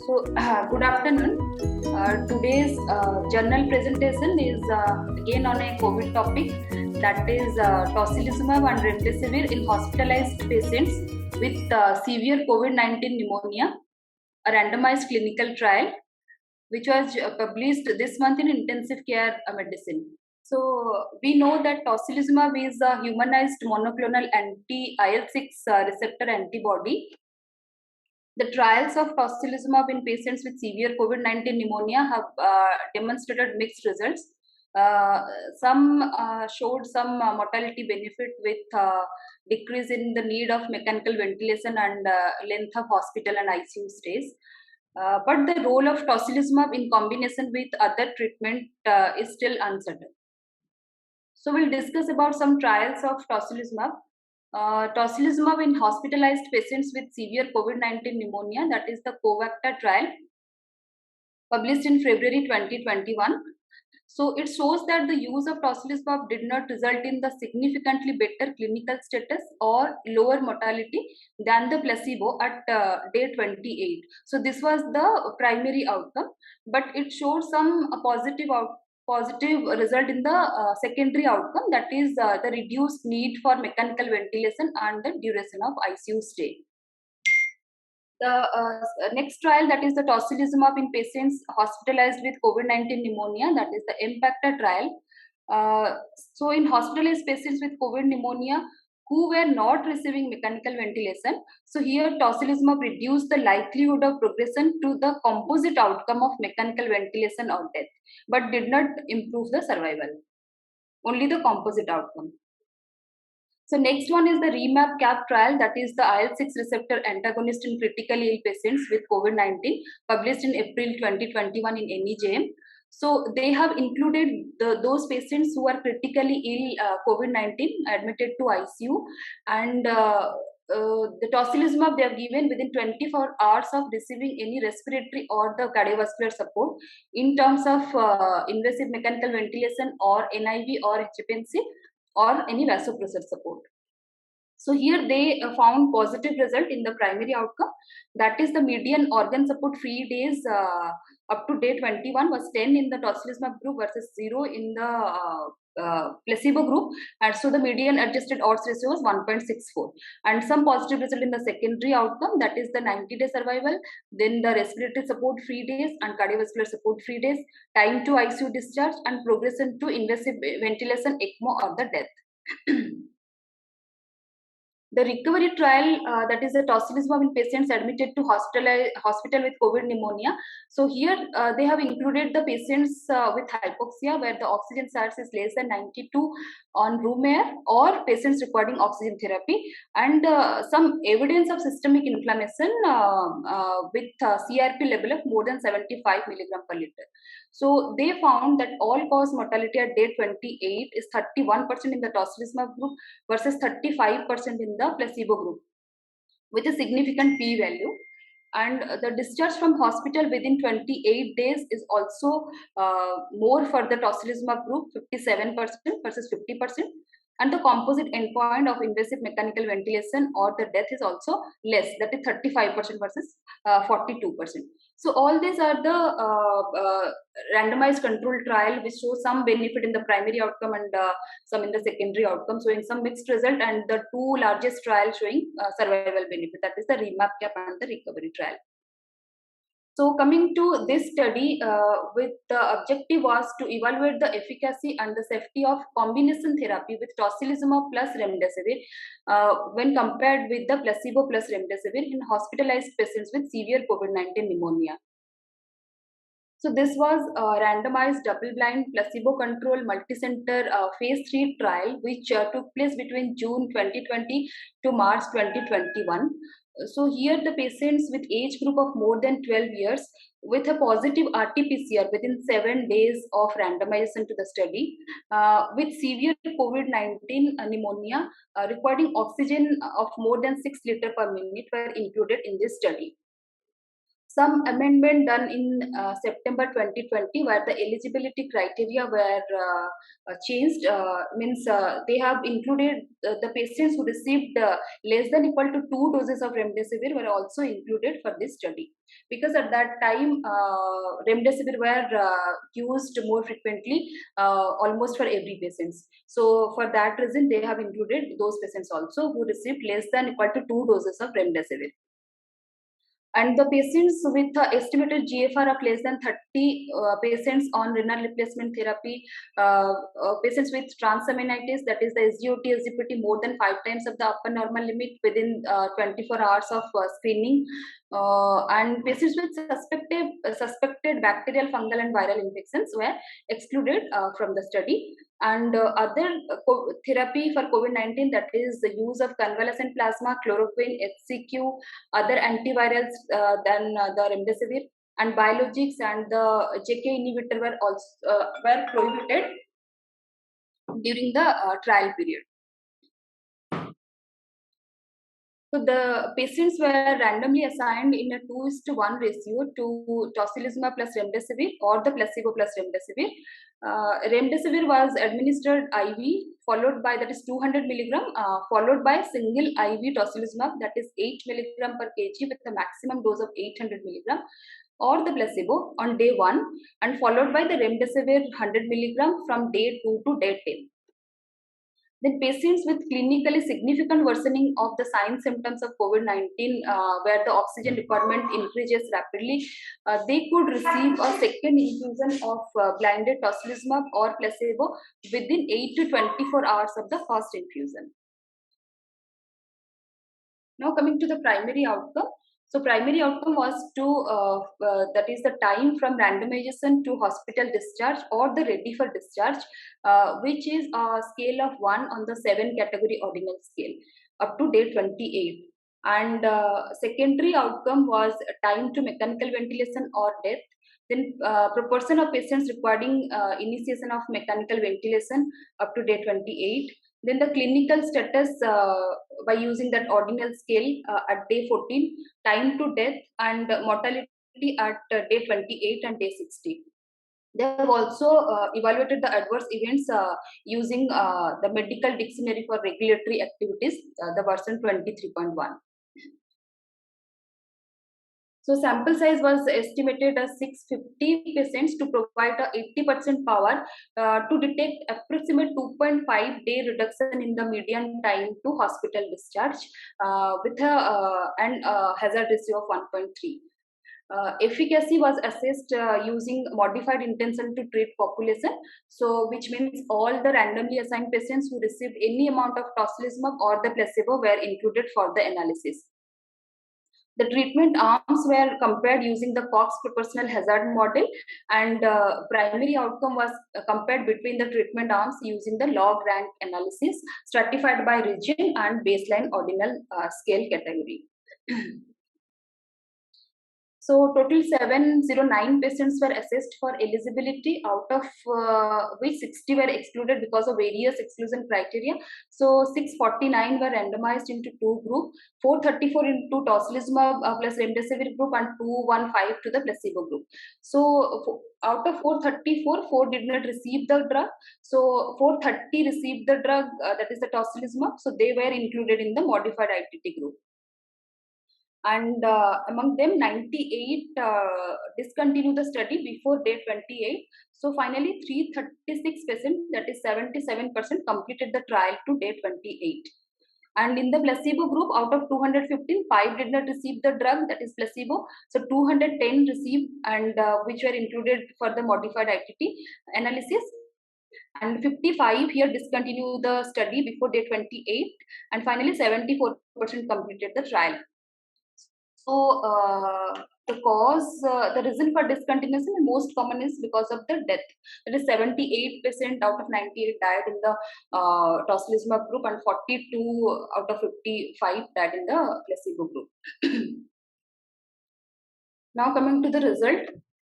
Good afternoon. Today's journal presentation is again on a COVID topic, that is tocilizumab and remdesivir in hospitalized patients with severe COVID-19 pneumonia, a randomized clinical trial which was published this month in Intensive Care Medicine. So we know that tocilizumab is a humanized monoclonal anti-IL-6 receptor antibody. The trials of tocilizumab in patients with severe COVID-19 pneumonia have demonstrated mixed results. Some showed some mortality benefit with decrease in the need of mechanical ventilation and length of hospital and ICU stays. But the role of tocilizumab in combination with other treatment is still uncertain. So we'll discuss about some trials of tocilizumab. Tocilizumab in hospitalized patients with severe COVID-19 pneumonia, that is the COVACTA trial, published in February 2021. So it shows that the use of tocilizumab did not result in the significantly better clinical status or lower mortality than the placebo at day 28. So this was the primary outcome, but it showed some positive result in the secondary outcome, that is the reduced need for mechanical ventilation and the duration of ICU stay. The next trial, that is the tocilizumab in patients hospitalized with COVID-19 pneumonia, that is the EMPACTA trial. So in hospitalized patients with COVID pneumonia who were not receiving mechanical ventilation, so here tocilizumab reduced the likelihood of progression to the composite outcome of mechanical ventilation or death, but did not improve the survival, only the composite outcome. So next one is the REMAP-CAP trial, that is the IL-6 receptor antagonist in critically ill patients with COVID-19, published in April 2021 in NEJM. So they have included those patients who are critically ill COVID-19 admitted to ICU, and the tocilizumab they are given within 24 hours of receiving any respiratory or the cardiovascular support in terms of invasive mechanical ventilation or NIV or HFNC or any vasopressor support. So here they found positive result in the primary outcome, that is the median organ support free days up to day 21 was 10 in the tocilizumab group versus 0 in the placebo group, and so the median adjusted odds ratio was 1.64. And some positive result in the secondary outcome, that is the 90-day survival, then the respiratory support free days and cardiovascular support free days, time to ICU discharge, and progression to invasive ventilation, ECMO, or the death. The recovery trial, that is a tocilizumab in patients admitted to hospital with COVID pneumonia. So here they have included the patients with hypoxia where the oxygen sats is less than 92 on room air, or patients requiring oxygen therapy, and some evidence of systemic inflammation with CRP level of more than 75 milligram per liter. So they found that all-cause mortality at day 28 is 31% in the tocilizumab group versus 35% in the placebo group, with a significant p-value. And the discharge from hospital within 28 days is also more for the tocilizumab group, 57% versus 50%. And the composite endpoint of invasive mechanical ventilation or the death is also less, that is 35% versus 42%. So all these are the randomized control trial which shows some benefit in the primary outcome and some in the secondary outcome, showing some mixed result, and the two largest trials showing survival benefit, that is the REMAP-CAP and the recovery trial. So coming to this study, with the objective was to evaluate the efficacy and the safety of combination therapy with tocilizumab plus remdesivir when compared with the placebo plus remdesivir in hospitalized patients with severe COVID-19 pneumonia. So this was a randomized double-blind placebo-controlled multicenter phase 3 trial which took place between June 2020 to March 2021. So here the patients with age group of more than 12 years with a positive RT-PCR within 7 days of randomization to the study with severe COVID-19 pneumonia requiring oxygen of more than 6 liters per minute were included in this study. some amendment done in September 2020, where the eligibility criteria were changed. Means they have included the patients who received less than equal to 2 doses of remdesivir were also included for this study, because at that time remdesivir were used more frequently, almost for every patients. So for that reason, they have included those patients also who received less than equal to 2 doses of remdesivir. And the patients with estimated GFR of less than 30, patients on renal replacement therapy, patients with transaminitis, that is the SGOT, SGPT more than 5 times of the upper normal limit within 24 hours of screening, and patients with suspected bacterial, fungal, and viral infections were excluded from the study. And other therapy for COVID-19, that is the use of convalescent plasma, chloroquine, HCQ, other antivirals than the remdesivir, and biologics and the JK inhibitor were also were prohibited during the trial period. So the patients were randomly assigned in a 2:1 ratio to tocilizumab plus remdesivir or the placebo plus remdesivir. Remdesivir was administered IV, followed by, that is 200 milligram, followed by single IV tocilizumab, that is 8 milligram per kg with a maximum dose of 800 milligram, or the placebo on day 1, and followed by the remdesivir 100 milligram from day 2 to day 10. Then patients with clinically significant worsening of the signs symptoms of COVID-19, where the oxygen requirement increases rapidly, they could receive a second infusion of blinded tocilizumab or placebo within 8 to 24 hours of the first infusion. Now coming to the primary outcome. So primary outcome was that is the time from randomization to hospital discharge or the ready for discharge, which is a scale of 1 on the 7 category ordinal scale up to day 28. And secondary outcome was time to mechanical ventilation or death. Then proportion of patients requiring initiation of mechanical ventilation up to day 28. Then the clinical status by using that ordinal scale at day 14, time to death, and mortality at day 28 and day 60. They have also evaluated the adverse events using the medical dictionary for regulatory activities, the version 23.1. So sample size was estimated as 650 patients to provide a 80% power to detect approximate 2.5 day reduction in the median time to hospital discharge with a hazard ratio of 1.3. Efficacy was assessed using modified intention to treat population, so which means all the randomly assigned patients who received any amount of tocilizumab or the placebo were included for the analysis. The treatment arms were compared using the Cox proportional hazard model, and primary outcome was compared between the treatment arms using the log rank analysis stratified by region and baseline ordinal scale category. So total 709 patients were assessed for eligibility, out of which 60 were excluded because of various exclusion criteria. So 649 were randomized into two groups, 434 into tocilizumab plus remdesivir group and 215 to the placebo group. So out of 434, 4 did not receive the drug. So 430 received the drug, that is the tocilizumab. So they were included in the modified ITT group. And among them 98 discontinued the study before day 28. So finally 336 patients, that is 77%, completed the trial to day 28. And in the placebo group, out of 215, 5 did not receive the drug, that is placebo. So 210 received, and which were included for the modified ITT analysis. And 55 here discontinued the study before day 28. And finally 74% completed the trial. So the cause, the reason for discontinuation, most common is because of the death. That is 78% out of 98 died in the tocilizumab group, and 42 out of 55 died in the placebo group. Now coming to the result.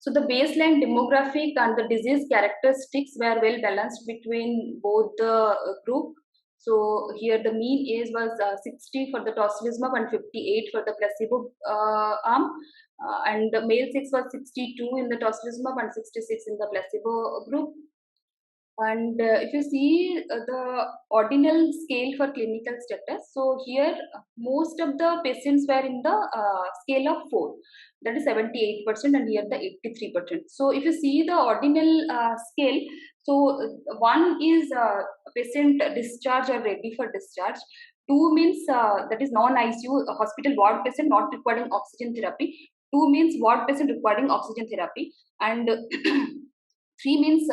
So the baseline demographic and the disease characteristics were well balanced between both the group. So here the mean age was 60 for the tocilizumab and 58 for the placebo arm. And the male sex was 62 in the tocilizumab and 66 in the placebo group. And if you see the ordinal scale for clinical status, so here most of the patients were in the scale of 4, that is 78%, and here the 83%. So if you see the ordinal scale, so 1 is patient discharge or ready for discharge. 2 means that is non-ICU hospital ward patient not requiring oxygen therapy. 2 means ward patient requiring oxygen therapy, and 3 means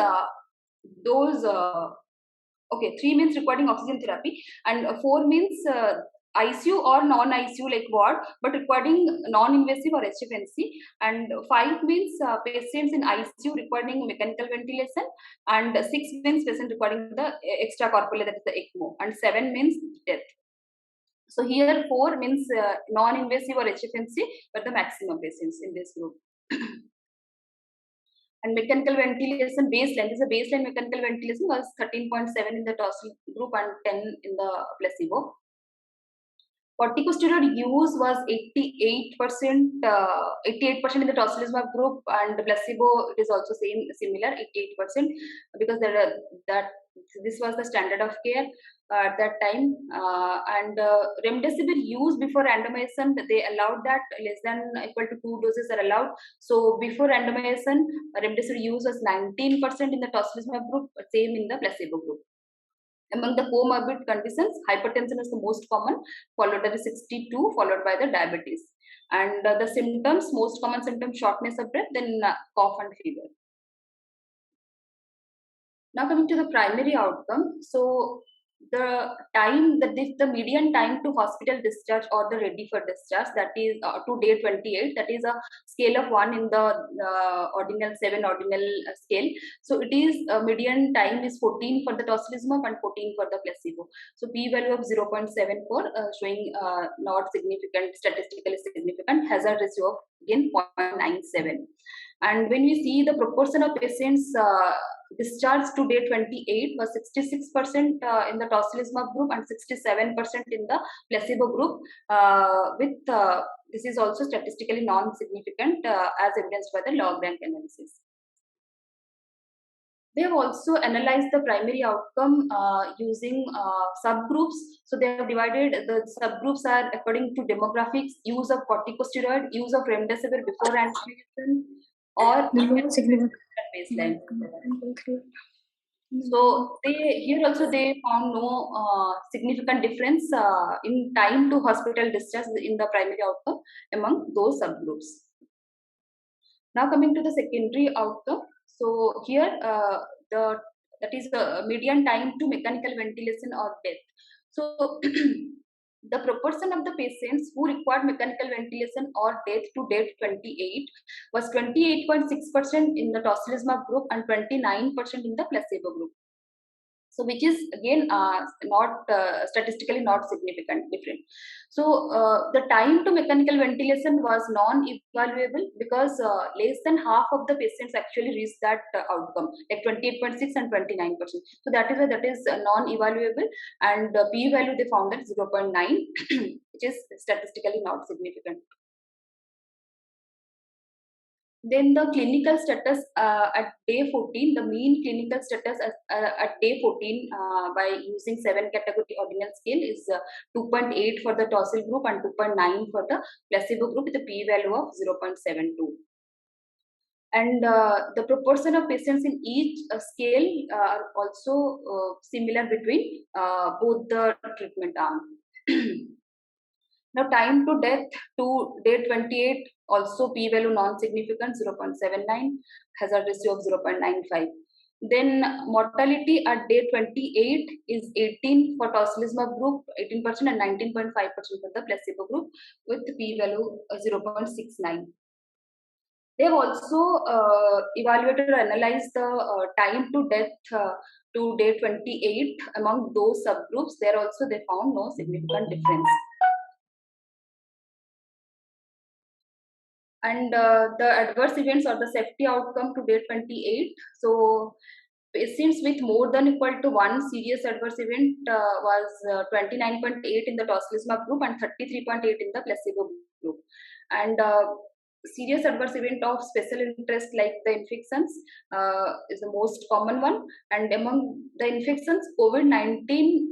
those okay, 3 means requiring oxygen therapy, and 4 means ICU or non-ICU like ward but requiring non-invasive or HFNC, and 5 means patients in ICU requiring mechanical ventilation, and 6 means patient requiring the extracorporeal, that is the ECMO, and 7 means death. So here 4 means non-invasive or HFNC were the maximum patients in this group. And mechanical ventilation baseline, this is a baseline mechanical ventilation was 13.7 in the tocil group and 10 in the placebo. Corticosteroid use was 88%, 88% in the tocilizumab group, and the placebo it is also similar 88%, because that this was the standard of care at that time. And remdesivir use before randomization, they allowed that less than equal to 2 doses are allowed. So before randomization, remdesivir use was 19% in the tocilizumab group, same in the placebo group. Among the comorbid conditions, hypertension is the most common, followed by the 62, followed by the diabetes. And the symptoms, most common symptoms, shortness of breath, then cough and fever. Now coming to the primary outcome. So the time, the median time to hospital discharge or the ready for discharge, that is to day 28, that is a scale of 1 in the ordinal 7 ordinal scale. So it is median time is 14 for the tocilizumab and 14 for the placebo. So p value of 0.74 showing not significant, statistically significant, hazard ratio of again 0.97. And when we see the proportion of patients discharged to day 28 was 66% in the tocilizumab group and 67% in the placebo group, with this is also statistically non-significant as evidenced by the log rank analysis. They have also analyzed the primary outcome using subgroups. So they have divided the subgroups are according to demographics, use of corticosteroid, use of remdesivir before randomization, or baseline. So here also they found no significant difference in time to hospital discharge in the primary outcome among those subgroups. Now coming to the secondary outcome. So here that is the median time to mechanical ventilation or death. So the proportion of the patients who required mechanical ventilation or death to day 28 was 28.6% in the tocilizumab group and 29% in the placebo group. So which is again not statistically not significant different. So the time to mechanical ventilation was non-evaluable because less than half of the patients actually reached that outcome, like 28.6 and 29%. So that is why that is non-evaluable, and p-value they found at 0.9, which is statistically not significant. Then the clinical status at day 14, the mean clinical status at day 14 by using 7 category ordinal scale is 2.8 for the tocil group and 2.9 for the placebo group with a p-value of 0.72. And the proportion of patients in each scale are also similar between both the treatment arms. Now time to death to day 28, also p-value non-significant 0.79, hazard ratio of 0.95. Then mortality at day 28 is 18 for tocilizumab group, 18%, and 19.5% for the placebo group with p-value 0.69. They have also evaluated or analyzed the time to death to day 28 among those subgroups. There also they found no significant difference. And the adverse events or the safety outcome to day 28. So patients with more than equal to one serious adverse event was 29.8 in the tocilizumab group and 33.8 in the placebo group. And serious adverse event of special interest like the infections is the most common one, and among the infections COVID-19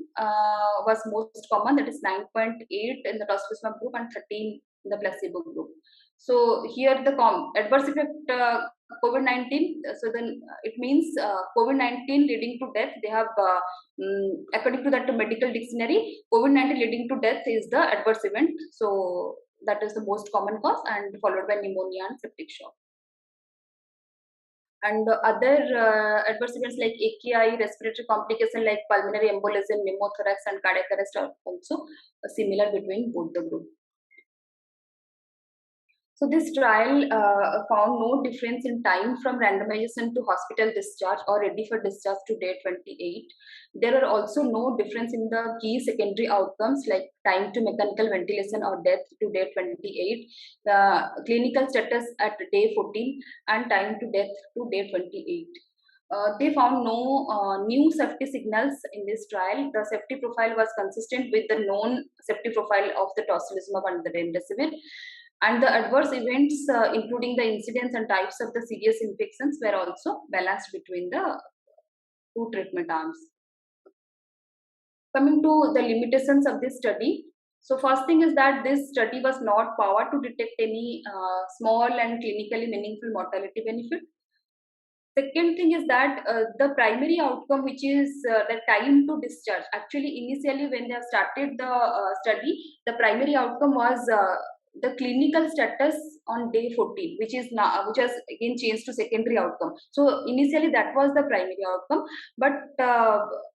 was most common, that is 9.8 in the tocilizumab group and 13 in the placebo group. So here the adverse effect COVID-19, so then it means COVID-19 leading to death. They have, according to that medical dictionary, COVID-19 leading to death is the adverse event. So that is the most common cause, and followed by pneumonia and septic shock. And other adverse events like AKI, respiratory complication like pulmonary embolism, pneumothorax, and cardiac arrest are also similar between both the groups. So this trial found no difference in time from randomization to hospital discharge or ready for discharge to day 28. There are also no difference in the key secondary outcomes like time to mechanical ventilation or death to day 28, the clinical status at day 14, and time to death to day 28. They found no new safety signals in this trial. The safety profile was consistent with the known safety profile of the tocilizumab and the remdesivir. And the adverse events, including the incidence and types of the serious infections, were also balanced between the two treatment arms. Coming to the limitations of this study. So first thing is that this study was not powered to detect any small and clinically meaningful mortality benefit. Second thing is that the primary outcome, which is the time to discharge. Actually, initially when they have started the study, the primary outcome was the clinical status on day 14, which has again changed to secondary outcome. So initially that was the primary outcome, but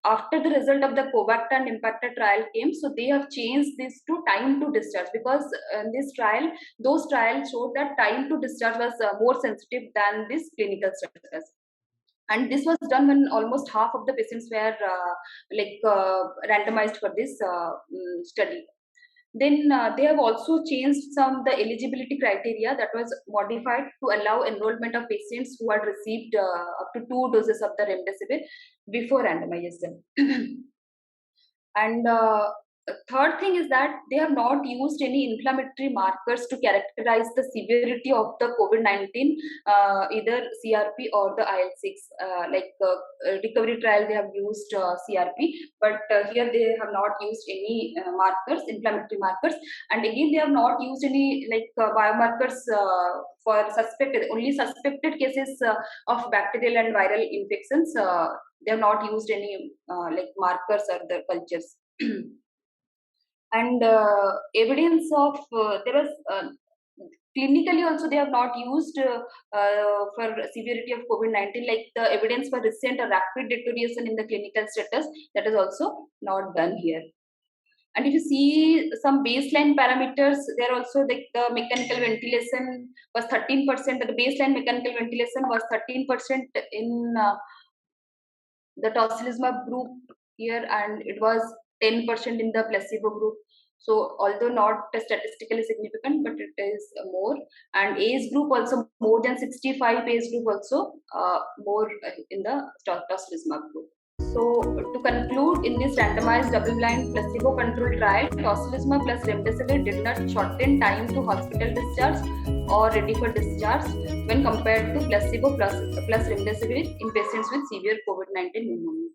after the result of the COVACTA and IMPACTA trial came, so they have changed this to time to discharge, because in this trial, those trials showed that time to discharge was more sensitive than this clinical status. And this was done when almost half of the patients were randomized for this study. Then they have also changed the eligibility criteria, that was modified to allow enrollment of patients who had received up to 2 doses of the remdesivir before randomization. And third thing is that they have not used any inflammatory markers to characterize the severity of the COVID-19, either CRP or the IL-6. Recovery trial, they have used CRP, but here they have not used any inflammatory markers. And again, they have not used any biomarkers for only suspected cases of bacterial and viral infections. They have not used any markers or the cultures. And evidence of there was clinically also they have not used for severity of COVID-19, like the evidence for recent or rapid deterioration in the clinical status, that is also not done here. And if you see some baseline parameters, there also the mechanical ventilation was 13%. The baseline mechanical ventilation was 13% in the tocilizumab group here, and it was 10% in the placebo group. So although not statistically significant, but it is more. And age group also more than 65 age group also more in the tocilizumab group. So to conclude, in this randomized double-blind placebo-controlled trial, tocilizumab plus remdesivir did not shorten time to hospital discharge or ready for discharge when compared to placebo plus remdesivir in patients with severe COVID-19 pneumonia.